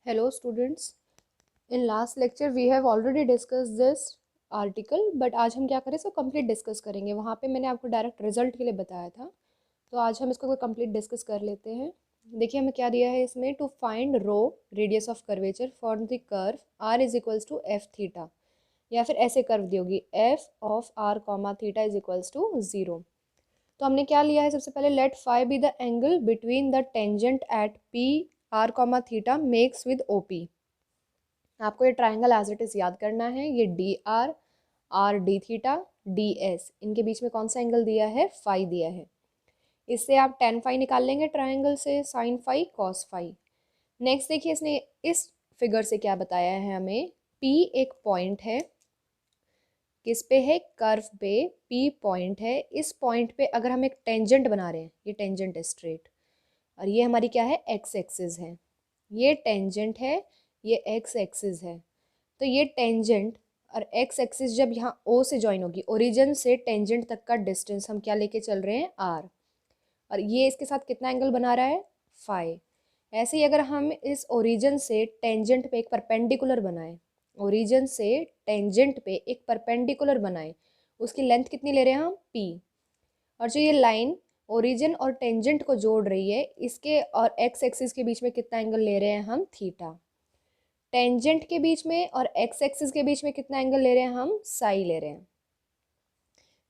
Hello students. In last lecture we have already discussed this article, but आज हम क्या करें इसको कंप्लीट डिस्कस करेंगे। वहाँ पे मैंने आपको डायरेक्ट रिजल्ट के लिए बताया था, तो आज हम इसको कंप्लीट डिस्कस कर लेते हैं। देखिए हमें क्या दिया है इसमें, to find rho radius of curvature for the curve r is equals to F theta, या फिर ऐसे कर्व दी होगी F of r comma theta is equals to 0। तो हमने क्या लिया है, सबसे पहले let phi be the angle between the tangent at P R comma theta makes with O P. आपको ये ट्राइंगल एज इट इज़ याद करना है। ये D R d theta D S, इनके बीच में कौन सा एंगल दिया है, फाई दिया है। इससे आप टेन फाई निकाल लेंगे ट्राइंगल से, sine phi cos phi. Next देखिए इसने इस फिगर से क्या बताया है हमें, पी एक पॉइंट है, किस पे है, कर्व पे पी पॉइंट है। इस पॉइंट पे अगर हम एक टेंजेंट बना रहे हैं, ये टेंजेंट है स्ट्रेट, और ये हमारी क्या है, एक्स एक्सिस है। ये टेंजेंट है, ये एक्स एक्सिस है। तो ये टेंजेंट और एक्स एक्सिस जब यहाँ ओ से ज्वाइन होगी, ओरिजिन से टेंजेंट तक का डिस्टेंस हम क्या लेके चल रहे हैं, आर, और ये इसके साथ कितना एंगल बना रहा है, फाई। ऐसे ही अगर हम इस ओरिजिन से टेंजेंट पे एक परपेंडिकुलर बनाएं, ओरिजिन से टेंजेंट पे एक परपेंडिकुलर बनाएं, उसकी लेंथ कितनी ले रहे हैं हम, पी। और जो ये लाइन ओरिजिन और टेंजेंट को जोड़ रही है, इसके और एक्स एक्सिस के बीच में कितना एंगल ले रहे हैं हम, थीटा। टेंजेंट के बीच में और एक्स एक्सिस के बीच में कितना एंगल ले रहे हैं हम, साई ले रहे हैं।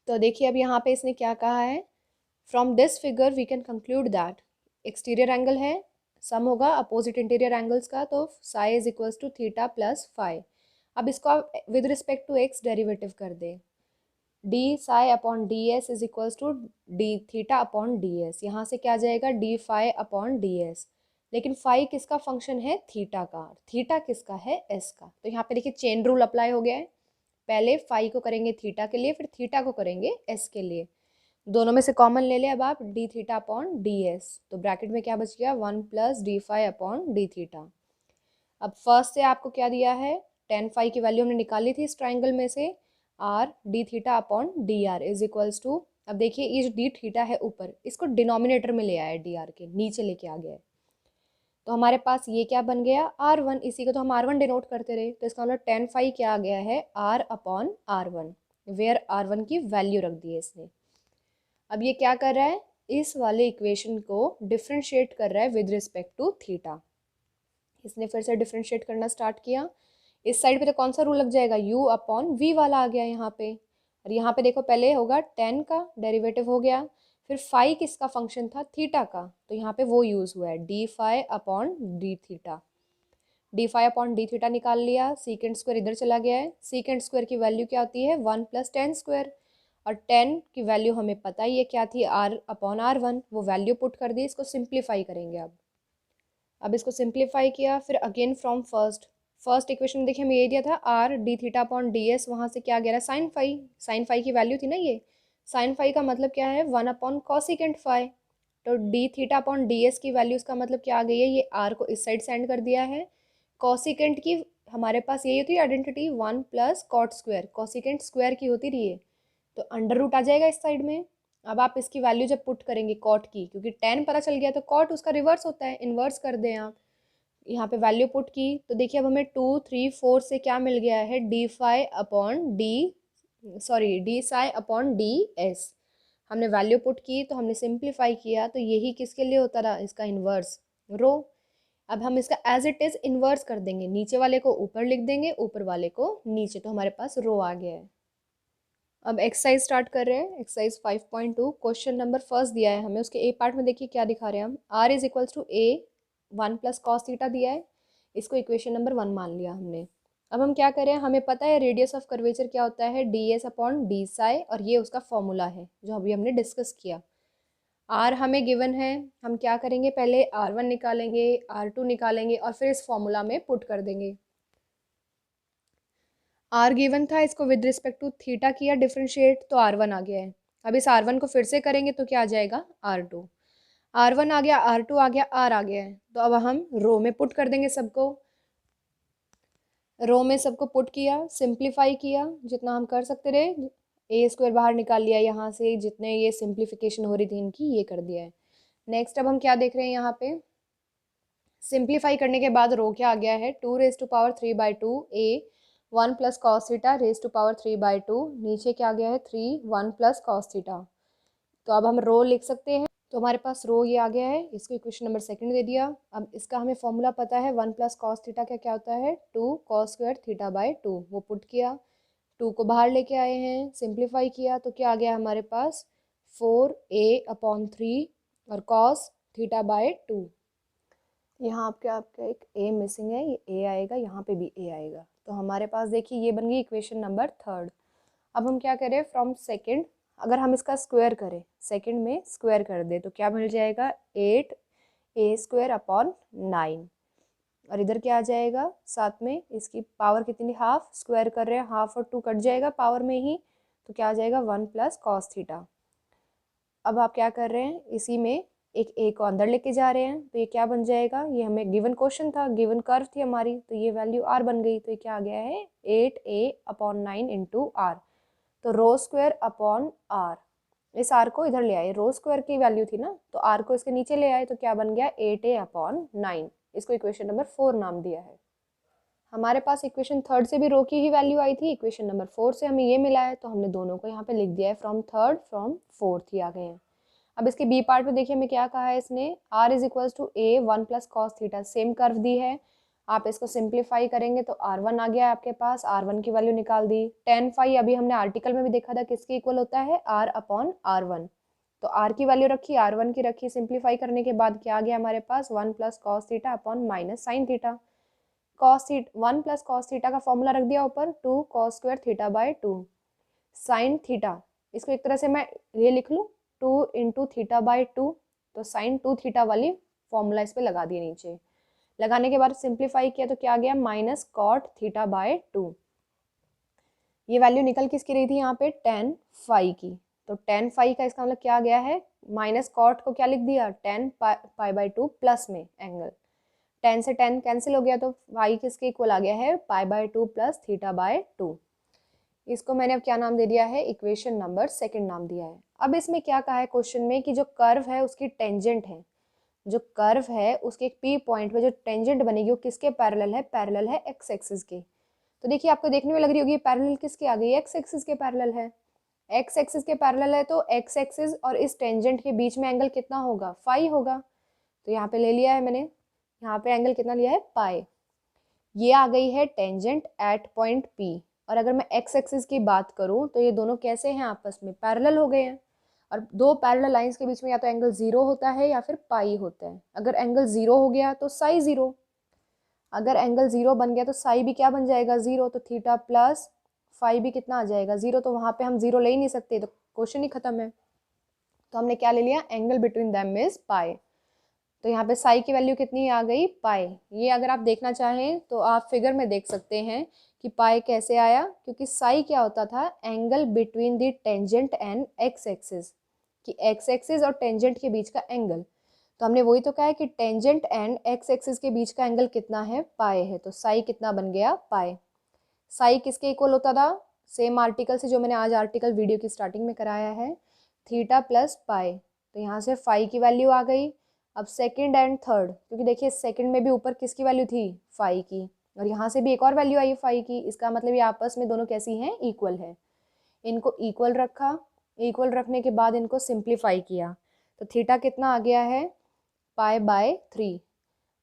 तो देखिए अब यहाँ पे इसने क्या कहा है, from this figure we can conclude that exterior angle है, सम होगा अपोजिट इंटीरियर एंगल्स का, तो psi is equals to theta plus phi. अब इसको आप with respect to X derivative कर दें, D psi upon D S is equals to D theta upon D S. यहाँ से क्या आ जाएगा, D phi upon D S. लेकिन फाई किसका फंक्शन है, थीटा का, थीटा किसका है, एस का। तो यहाँ पे देखिए चेन रूल अप्लाई हो गया है, पहले फाई को करेंगे थीटा के लिए, फिर थीटा को करेंगे एस के लिए। दोनों में से कॉमन ले ले अब आप, d theta upon D s, तो ब्रैकेट में क्या बच गया, 1 plus d phi upon d theta. अब फर्स्ट से आपको क्या दिया है, टेन फाई की वैल्यू हमने निकाली थी इस ट्राइंगल में से, r d theta upon d r is equals to, अब देखिए ये जो डी थीटा है ऊपर, इसको डिनोमिनेटर में ले आया है, डी आर के नीचे लेके आ गया है। तो हमारे पास ये क्या बन गया, आर वन, इसी को तो हम आर वन डिनोट करते रहे, तो इसका मतलब टेन फाई क्या आ गया है, r upon r one, where r one की वैल्यू रख दी है इसने। अब ये क्या कर रहा है, इस वाले इक्वेशन को डिफ्रेंशिएट कर रहा है विद रिस्पेक्ट टू थीटा। इसने फिर से डिफ्रेंशिएट करना स्टार्ट किया। इस साइड पे तो कौन सा रूल लग जाएगा, u अपॉन वी वाला आ गया यहाँ पे। और यहाँ पे देखो पहले होगा टेन का डेरिवेटिव हो गया, फिर फाई किसका फंक्शन था, थीटा का, तो यहाँ पे वो यूज़ हुआ है, d phi upon d theta. D phi upon d theta निकाल लिया, सीकेंड स्क्वायर इधर चला गया है, सीकेंड स्क्वायर की वैल्यू क्या होती है, 1 प्लस टेन स्क्वायर, और टेन की वैल्यू हमें पता ही है क्या थी, आर अपॉन आर वन, वो वैल्यू पुट कर दी। इसको सिंप्लीफाई करेंगे अब इसको सिंप्लीफाई किया, फिर अगेन फ्रॉम फर्स्ट इक्वेशन में देखिए हमें ये दिया था are d theta upon D S, वहाँ से क्या गया साइन फाई, साइन फाई की वैल्यू थी ना ये, साइन फाई का मतलब क्या है, 1 अपॉन कॉसिकेंट फाई। तो D theta upon D S की वैल्यू इसका मतलब क्या आ गई है, ये आर को इस साइड सेंड कर दिया है। कॉसिकेंट की हमारे पास यही होती है identity, 1 plus cot square, cosecant square की होती रही है, तो अंडर रूट आ जाएगा इस साइड में। अब आप इसकी वैल्यू जब पुट करेंगे कॉट की, क्योंकि टेन पता चल गया तो कॉट उसका रिवर्स होता है, इन्वर्स कर दें आप। यहाँ पे वैल्यू पुट की तो देखिए अब हमें 2 3 4 से क्या मिल गया है, d phi upon d, sorry d psi upon D s. हमने वैल्यू पुट की तो हमने सिंप्लीफाई किया, तो यही किसके लिए होता रहा, इसका इन्वर्स, रो। अब हम इसका एज इट इज इन्वर्स कर देंगे, नीचे वाले को ऊपर लिख देंगे, ऊपर वाले को नीचे, तो हमारे पास रो आ गया है। अब एक्सरसाइज स्टार्ट कर रहे हैं, एक्सरसाइज 5.2, क्वेश्चन नंबर फर्स्ट दिया है हमें, उसके ए पार्ट में देखिए क्या दिखा रहे हैं हम, r is equals to a 1 plus cos theta दिया है, इसको इक्वेशन नंबर 1 मान लिया हमने। अब हम क्या करें, हमें पता है रेडियस ऑफ कर्वेचर क्या होता है, D S upon D Sai, और ये उसका फॉर्मूला है जो अभी हमने डिस्कस किया। आर हमें गिवन है, हम क्या करेंगे, पहले आर वन निकालेंगे, आर टू निकालेंगे, और फिर इस फॉर्मूला में पुट कर देंगे। आर गिवन था, इसको विद रिस्पेक्ट टू थीटा किया डिफ्रेंशिएट, तो आर वन आ गया है। अब इस आर वन को फिर से करेंगे तो क्या आ जाएगा, आर टू। आर वन आ गया, आर टू आ गया, आर आ गया है, तो अब हम रो में पुट कर देंगे सबको। रो में सबको पुट किया, सिंप्लीफाई किया जितना हम कर सकते रहे, ए स्क्वायर बाहर निकाल लिया, यहाँ से जितने ये सिंप्लीफिकेशन हो रही थी इनकी, ये कर दिया है। नेक्स्ट अब हम क्या देख रहे हैं यहाँ पे, सिंप्लीफाई करने के बाद रो क्या आ गया है 2^3/2 a 1 प्लस कॉस थीटा (3/2) नीचे क्या आ गया है 3 1 प्लस कॉस थीटा। तो अब हम रो लिख सकते हैं। तो हमारे पास रो ये आ गया है, इसको इक्वेशन नंबर सेकंड दे दिया। अब इसका हमें फॉर्मूला पता है 1 प्लस कॉस थीटा का क्या होता है 2 कॉस स्क्वायर थीटा/2, वो पुट किया, 2 को बाहर लेके आए हैं, सिंप्लीफाई किया तो क्या आ गया हमारे पास 4a/3 और कॉस थीटा/2। यहाँ आपका एक a मिसिंग है, ये a आएगा, यहाँ पे भी a आएगा। तो हमारे पास देखिए ये बन गई इक्वेशन नंबर थर्ड। अब हम क्या करें फ्रॉम सेकंड, अगर हम इसका स्क्वायर करें, सेकंड में स्क्वायर कर दे तो क्या मिल जाएगा 8a² / 9 और इधर क्या आ जाएगा साथ में इसकी पावर कितनी हाफ, स्क्वायर कर रहे हैं हाफ और 2 कट जाएगा पावर में ही, तो क्या आ जाएगा 1 प्लस कॉस थीटा। अब आप क्या कर रहे हैं इसी में एक a को अंदर लेके जा रहे हैं, तो ये क्या बन जाएगा, ये हमें गिवन क्वेश्चन था, गिवन कर्व थी हमारी, तो ये वैल्यू r बन गई। तो ये क्या आ गया है 8a/9 इंटू r, तो रो स्क्वायर अपॉन r, इस r को इधर ले आए, रो स्क्वायर की वैल्यू थी ना, तो r को इसके नीचे ले आए, तो क्या बन गया 8a/9। इसको इक्वेशन नंबर 4 नाम दिया है। हमारे पास इक्वेशन थर्ड से भी रो की ही वैल्यू आई थी, इक्वेशन नंबर 4 से हमें ये मिला है, तो हमने दोनों को यहाँ पे लिख दिया है फ्रॉम थर्ड फ्रॉम फोर्थ ही आ गए हैं। अब इसके बी पार्ट में देखिए हमें क्या कहा है इसने, r is equals to a 1 plus cos theta, same curve दी है, आप इसको सिंप्लीफाई करेंगे तो r1 आ गया है आपके पास, r1 की वैल्यू निकाल दी। tan फाई अभी हमने आर्टिकल में भी देखा था किसके इक्वल होता है r/r1, तो r की वैल्यू रखी, r1 की रखी, सिंप्लीफाई करने के बाद क्या आ गया हमारे पास 1 plus cos theta upon minus sine theta. Cos theta 1 plus cos theta का फॉर्मूला रख दिया ऊपर 2 कॉस स्क्वायर थीटा/2 साइन थीटा, इसको एक तरह से मैं ये लिख लूँ 2 इंटू थीटा/2, तो साइन 2 थीटा वाली फॉर्मूला इस पे लगा दिए नीचे, लगाने के बाद सिंप्लीफाई किया तो क्या आ गया माइनस कॉट थीटा/2। ये वैल्यू निकल किसकी रही थी यहाँ पे tan फाई की, तो tan फाई का इसका मतलब क्या आ गया है, माइनस कॉट को क्या लिख दिया tan पाई/2 प्लस में एंगल, tan से tan कैंसिल हो गया, तो फाई किसके इक्वल आ गया है पाई/2 प्लस थीटा/2। इसको मैंने अब क्या नाम दे दिया है इक्वेशन नंबर सेकंड नाम दिया है। अब इसमें क्या कहा है क्वेश्चन में कि जो कर्व है उसकी टेंजेंट है, जो कर्व है उसके एक पी पॉइंट पे जो टेंजेंट बनेगी वो किसके पैरेलल है, पैरेलल है एक्स एक्सिस के। तो देखिए आपको देखने में लग रही होगी पैरेलल किसके आ गई, एक्स एक्सिस के पैरेलल है, एक्स एक्सिस के पैरेलल है, तो एक्स एक्सिस और इस टेंजेंट के बीच में एंगल कितना होगा फाई होगा, तो यहाँ पे ले लिया है मैंने, यहाँ पे एंगल कितना लिया है पाई। ये आ गई है टेंजेंट एट पॉइंट पी, और अगर मैं एक्स एक्सिस की बात करूं तो ये दोनों कैसे हैं आपस में पैरेलल हो गए हैं, और दो पैरेलल लाइंस के बीच में या तो एंगल 0 होता है या फिर पाई होता है। अगर एंगल 0 हो गया तो साई 0, अगर एंगल 0 बन गया तो साई भी क्या बन जाएगा 0, तो थीटा प्लस फाई भी कितना आ जाएगा 0, तो वहाँ पे हम 0 ले ही नहीं सकते, तो क्वेश्चन ही खत्म है। तो हमने क्या ले लिया angle between them is pi, तो यहाँ पे साई की वैल्यू कितनी आ गई पाई। ये अगर आप देखना चाहें तो आप फिगर में देख सकते हैं कि पाई कैसे आया, क्योंकि साई क्या होता था angle between the tangent and x axis, कि एक्स एक्सिस और टेंजेंट के बीच का एंगल, तो हमने वही तो कहा है कि टेंजेंट एंड एक्स एक्सिस के बीच का एंगल कितना है पाई है, तो साई कितना बन गया पाई। साई किसके इक्वल होता था, सेम आर्टिकल से जो मैंने आज आर्टिकल वीडियो की स्टार्टिंग में कराया है, थीटा प्लस पाई, तो यहाँ से फाई की वैल्यू आ गई। अब सेकंड एंड थर्ड, क्योंकि देखिए सेकंड में भी ऊपर किसकी वैल्यू थी फाई की, और यहाँ से भी एक और वैल्यू आई फाई की, इसका मतलब ये आपस में दोनों कैसी हैं इक्वल है। इनको इक्वल रखा, इक्वल रखने के बाद इनको सिंप्लीफाई किया, तो थीटा कितना आ गया है पाई/3।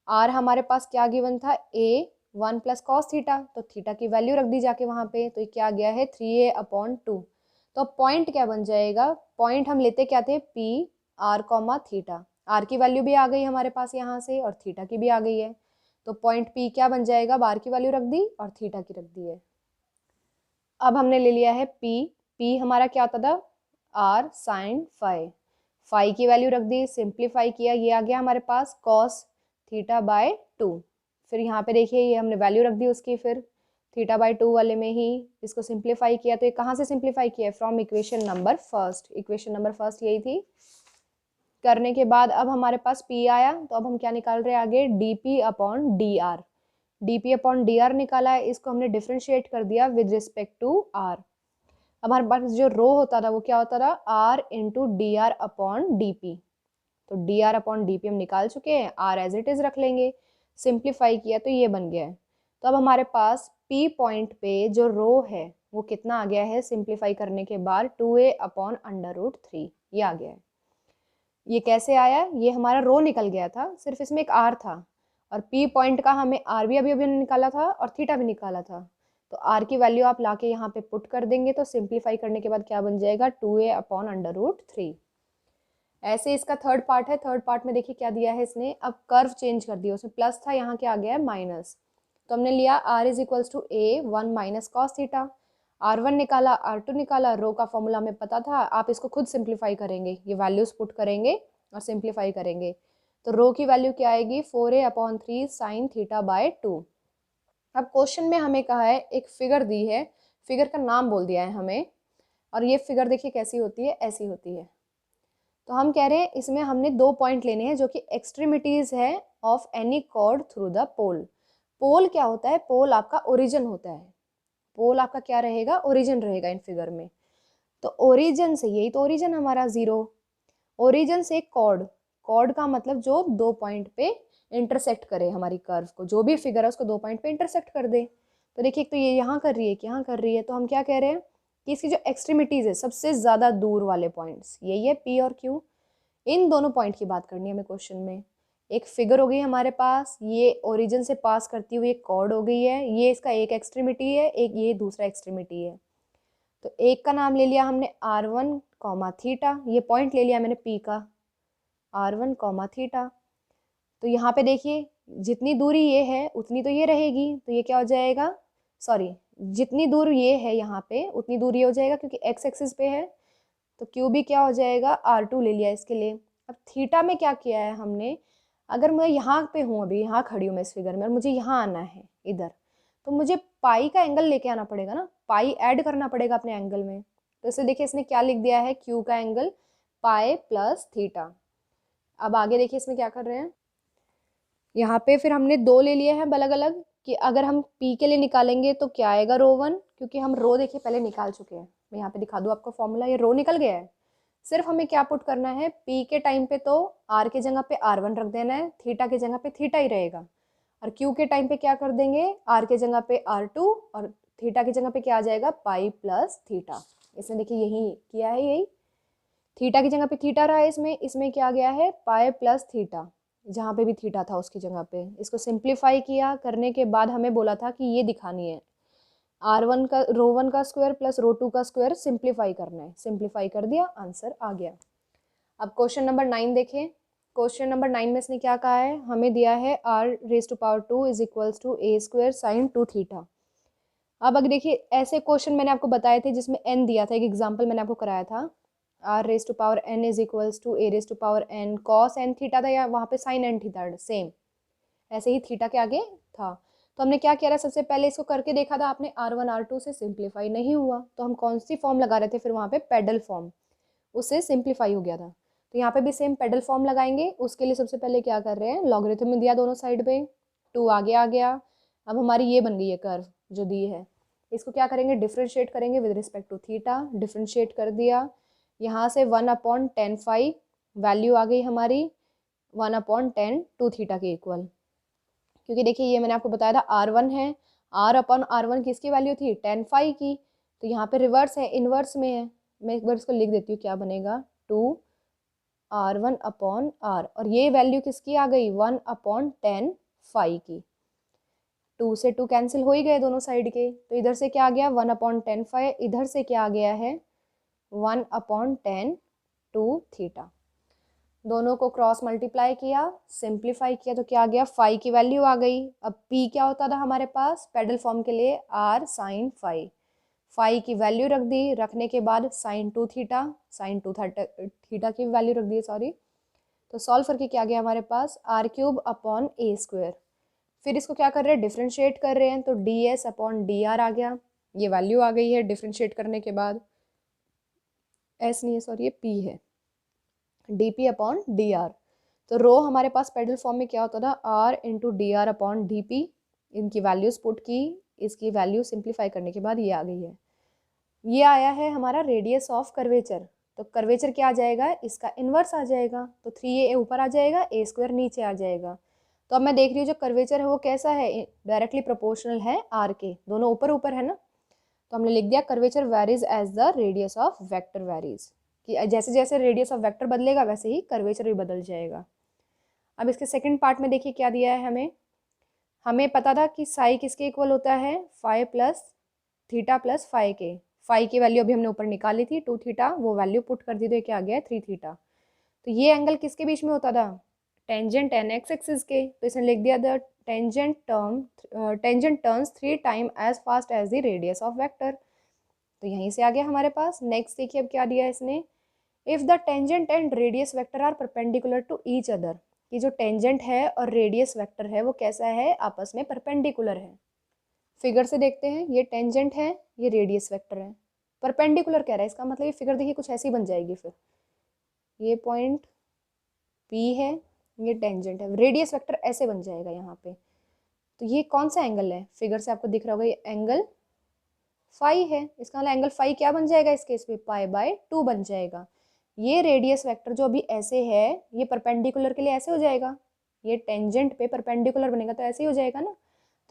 आर हमारे पास क्या गिवन था a 1 प्लस कॉस थीटा, तो थीटा की वैल्यू रख दी जाके वहाँ पे, तो क्या गया है 3a/2। तो पॉइंट क्या बन जाएगा, पॉइंट हम लेते क्या थे p r, थीटा, आर की वैल्यू भी आ गई हमारे पास यहाँ से और थीटा की भी आ गई है, तो पॉइंट पी क्या बन जाएगा, आर की वैल्यू रख दी और थीटा की रख दी है। अब हमने ले लिया है पी, पी हमारा क्या होता था आर साइन फाई, फाई की वैल्यू रख दी, सिंप्लीफाई किया, ये आ गया हमारे पास कॉस थीटा/2। फिर यहाँ पे देखिए ये हमने वैल्यू रख दी उसकी, फिर थीटा/2 वाले में ही इसको सिंप्लीफाई किया, तो ये कहाँ से सिंप्लीफाई किया from equation number first, equation number first यही थी। करने के बाद अब हमारे पास p आया, तो अब हम क्या निकाल रहे हैं आगे dp/dr, dp/dr निकाला है, इसको हमने डिफ्रेंशिएट कर दिया विद रिस्पेक्ट टू r। अब हमारे पास जो रो होता था वो क्या होता था r इंटू dr/dp, तो dr/dp हम निकाल चुके हैं, r एज इट इज रख लेंगे, सिंप्लीफाई किया तो ये बन गया है। तो अब हमारे पास P पॉइंट पे जो रो है वो कितना आ गया है सिंप्लीफाई करने के बाद 2a/√3 ये आ गया है। ये कैसे आया, ये हमारा रो निकल गया था, सिर्फ इसमें एक r था और P पॉइंट का हमें r भी अभी निकाला था और थीटा भी निकाला था। तो r की वैल्यू आप लाके यहाँ पे पुट कर देंगे तो सिंप्लीफाई करने के बाद क्या बन जाएगा 2a/√3। ऐसे इसका थर्ड पार्ट है। थर्ड पार्ट में देखिए क्या दिया है इसने, अब कर्व चेंज कर दिया, उसमें प्लस था यहाँ क्या आ गया है माइनस। तो हमने लिया r is a 1 minus cos theta, r1 निकाला r2 निकाला, रो का फॉर्मूला हमें पता था, आप इसको खुद सिंप्लीफाई करेंगे, ये वैल्यूज पुट करेंगे और सिंप्लीफाई करेंगे। तो रो की वैल्यू क्या आएगी 4a/3 साइन थीटा बाय 2। अब क्वेश्चन में हमें कहा है एक फिगर दी है, फिगर का नाम बोल दिया है हमें, और ये फिगर देखिए कैसी होती है, ऐसी होती है। तो हम कह रहे हैं इसमें हमने 2 पॉइंट लेने हैं जो कि एक्सट्रीमिटीज है of any chord through the pole. Pole क्या होता है, पोल आपका ओरिजिन होता है, पोल आपका क्या रहेगा, ओरिजिन रहेगा इन फिगर में। तो ओरिजिन से, यही तो ओरिजिन हमारा 0, ओरिजिन से कॉर्ड, कॉर्ड का मतलब जो 2 पॉइंट पे इंटरसेक्ट करे हमारी कर्व को, जो भी फिगर है उसको 2 पॉइंट पे इंटरसेक्ट कर दे। तो देखिए एक तो ये यहाँ कर रही है, यहाँ कर रही है, तो हम क्या कह रहे हैं कि इसकी जो एक्सट्रीमिटीज है, सबसे ज़्यादा दूर वाले पॉइंट्स यही है P और Q, इन दोनों पॉइंट की बात करनी है हमें क्वेश्चन में। एक फिगर हो गई हमारे पास, ये ओरिजिन से पास करती हुई एक कॉर्ड हो गई है, ये इसका एक एक्सट्रीमिटी है, एक ये दूसरा एक्सट्रीमिटी है। तो एक का नाम ले लिया हमने r1 थीटा, ये पॉइंट ले लिया मैंने P का r1 थीटा। तो यहाँ पे देखिए जितनी दूरी ये है उतनी तो ये रहेगी, तो ये क्या हो जाएगा, सॉरी जितनी दूर ये है यहाँ पे उतनी दूर ये हो जाएगा क्योंकि x एक्सिस पे है। तो क्यू भी क्या हो जाएगा r2 ले लिया इसके लिए। अब थीटा में क्या किया है हमने, अगर मैं यहाँ पे हूँ, अभी यहाँ खड़ी हूँ मैं इस फिगर में और मुझे यहाँ आना है इधर, तो मुझे पाई का एंगल लेके आना पड़ेगा ना, पाई ऐड करना पड़ेगा अपने एंगल में। तो इसे देखिए इसने क्या लिख दिया है, क्यू का एंगल पाई प्लस थीटा। अब आगे देखिए इसमें क्या कर रहे हैं, यहाँ पे फिर हमने 2 ले लिए हैं अलग अलग, कि अगर हम P के लिए निकालेंगे तो क्या आएगा रो1, क्योंकि हम रो देखिए पहले निकाल चुके हैं। मैं यहाँ पे दिखा दूँ आपको फॉर्मूला, ये रो निकल गया है। सिर्फ हमें क्या पुट करना है, P के टाइम पे तो R के जगह पे r1 रख देना है, थीटा के जगह पे थीटा ही रहेगा, और Q के टाइम पे क्या कर देंगे, R के जगह पे r2 और थीटा की जगह पे क्या आ जाएगा पाई प्लस थीटा। इसने देखिए यही किया है, यही थीटा की जगह पे थीटा रहा है, इसमें इसमें क्या गया है पाई प्लस थीटा, जहाँ पे भी थीटा था उसकी जगह पे। इसको सिंप्लीफाई किया, करने के बाद हमें बोला था कि ये दिखानी है r1 का रो1 का स्क्वायर प्लस रो2 का स्क्वायर सिंप्लीफाई करना है, सिंप्लीफाई कर दिया, आंसर आ गया। अब क्वेश्चन नंबर 9 देखें। क्वेश्चन नंबर 9 में इसने क्या कहा है, हमें दिया है r⁻² is equals to a square sine 2 theta. अब अगर देखिए ऐसे क्वेश्चन मैंने आपको बताए थे जिसमें n दिया था, एक एग्जाम्पल मैंने आपको कराया था, r⁻n is equals to a⁻n cos n theta था, या वहाँ पे साइन n थीटा, सेम ऐसे ही थीटा के आगे था। तो हमने क्या किया था, सबसे पहले इसको करके देखा था आपने, r1 r2 से सिंप्लीफाई नहीं हुआ तो हम कौन सी फॉर्म लगा रहे थे फिर वहाँ पे पेडल फॉर्म, उससे सिंप्लीफाई हो गया था। तो यहाँ पे भी सेम पेडल फॉर्म लगाएंगे। उसके लिए सबसे पहले क्या कर रहे हैं, लॉगरिथम में दिया दोनों साइड पे, 2 आगे आ गया। अब हमारी ये बन गई है कर्व जो दी है, इसको क्या करेंगे डिफ्रेंशिएट करेंगे with respect to theta, differentiate कर दिया, यहाँ से 1/10 वैल्यू आ गई हमारी 1/10 2 थीटा के इक्वल। क्योंकि देखिए ये मैंने आपको बताया था r1 है, r/r1 किसकी वैल्यू थी 10 की, तो यहाँ पे रिवर्स है, इनवर्स में है। मैं एक बार इसको लिख देती हूँ क्या बनेगा 2r1/r, और ये वैल्यू किसकी आ गई 1/10 की। 2 से 2 कैंसिल हो ही गए दोनों साइड के, तो इधर से क्या आ गया 1/10, इधर से क्या आ गया है 1/10 2 थीटा। दोनों को क्रॉस मल्टीप्लाई किया, सिंप्लीफाई किया, तो क्या आ गया फाई की वैल्यू आ गई। अब P क्या होता था हमारे पास पेडल फॉर्म के लिए r साइन फाई, फाई की वैल्यू रख दी, रखने के बाद साइन 2 थीटा, साइन 2 थीटा की वैल्यू रख दी सॉरी। तो सॉल्व करके क्या गया हमारे पास r³/a²। फिर इसको क्या कर रहे हैं डिफ्रेंशिएट कर रहे हैं, तो ds/dr आ गया, ये वैल्यू आ गई है डिफ्रेंशिएट करने के बाद, s नहीं है सॉरी ये p है, dp/dr। तो रो हमारे पास पेडल फॉर्म में क्या होता था r इंटू dr/dp, इनकी वैल्यूज पुट की, इसकी वैल्यू सिंप्लीफाई करने के बाद ये आ गई है। ये आया है हमारा रेडियस ऑफ कर्वेचर, तो कर्वेचर क्या आ जाएगा इसका इन्वर्स आ जाएगा, तो 3a ऊपर आ जाएगा a² नीचे आ जाएगा। तो अब मैं देख रही हूँ जो कर्वेचर है वो कैसा है, डायरेक्टली प्रोपोर्शनल है आर के, दोनों ऊपर ऊपर है ना। तो हमने लिख दिया curvature varies as the radius of vector varies, कि जैसे जैसे रेडियस ऑफ वेक्टर बदलेगा वैसे ही कर्वेचर भी बदल जाएगा। अब इसके सेकंड पार्ट में देखिए क्या दिया है हमें पता था कि साई किसके इक्वल होता है, phi plus theta plus phi के। फाई की वैल्यू अभी हमने ऊपर निकाली थी 2 थीटा, वो वैल्यू पुट कर दी तो क्या आ गया 3 थीटा। तो ये एंगल किसके बीच में होता था, टेंजेंट एंड एक्स एक्सिस के। तो इसने लिख दिया the tangent turns 3 time as fast as the radius of vector. तो यहीं से आ गया हमारे पास। नेक्स्ट देखिए अब क्या दिया है इसने, if the tangent and radius vector are perpendicular to each other, कि जो टेंजेंट है और रेडियस वेक्टर है वो कैसा है, आपस में परपेंडिकुलर है। फिगर से देखते हैं, ये टेंजेंट है, ये रेडियस वेक्टर है, परपेंडिकुलर कह रहा है, इसका मतलब ये फिगर देखिए कुछ ऐसी बन जाएगी। फिर ये पॉइंट P है, ये टेंजेंट है, रेडियस वेक्टर ऐसे बन जाएगा यहाँ पे। तो ये कौन सा एंगल है, फिगर से आपको दिख रहा होगा ये एंगल फाई है। इसका मतलब एंगल फाई क्या बन जाएगा इस केस में, π/2 बन जाएगा। ये रेडियस वेक्टर जो अभी ऐसे है, ये परपेंडिकुलर के लिए ऐसे हो जाएगा, ये टेंजेंट पे परपेंडिकुलर बनेगा तो ऐसे ही हो जाएगा ना।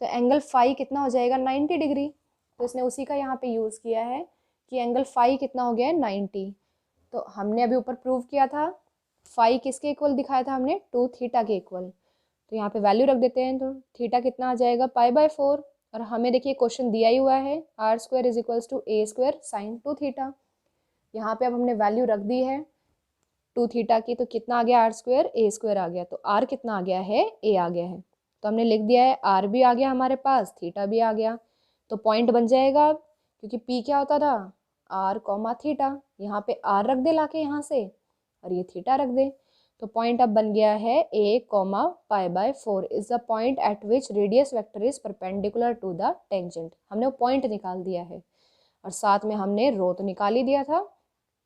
तो एंगल फाई कितना हो जाएगा 90 डिग्री। तो इसने उसी का यहाँ पे यूज़ किया है कि एंगल फाई कितना हो गया है 90। तो हमने अभी ऊपर प्रूव किया था फाई किसके इक्वल दिखाया था हमने, 2 थीटा के इक्वल। तो यहाँ पे वैल्यू रख देते हैं, तो थीटा कितना आ जाएगा π/4। और हमें देखिए क्वेश्चन दिया ही हुआ है r² is equals to a² sine 2 theta. यहाँ पे अब हमने वैल्यू रख दी है 2 थीटा की, तो कितना आ गया r² a² आ गया। तो r कितना आ गया है, a आ गया है। तो हमने लिख दिया है r भी आ गया हमारे पास, थीटा भी आ गया। तो पॉइंट बन जाएगा अब, क्योंकि p क्या होता था r, थीटा। यहाँ पे r रख दे लाके यहाँ से, और ये थीटा रख दे। तो पॉइंट अब बन गया है a, π/4 is the point at which radius vector is perpendicular to the tangent. हमने वो पॉइंट निकाल दिया है, और साथ में हमने रो तो निकाल ही दिया था।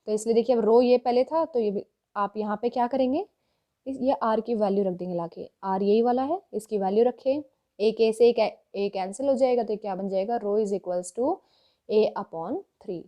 तो इसलिए देखिए अब रो ये पहले था, तो ये आप यहाँ पे क्या करेंगे, ये r की वैल्यू रख देंगे लाके, r यही वाला है, इसकी वैल्यू रखे, एक a से एक a कैंसिल हो जाएगा, तो क्या बन जाएगा, रो इज इक्वल्स टू a/3।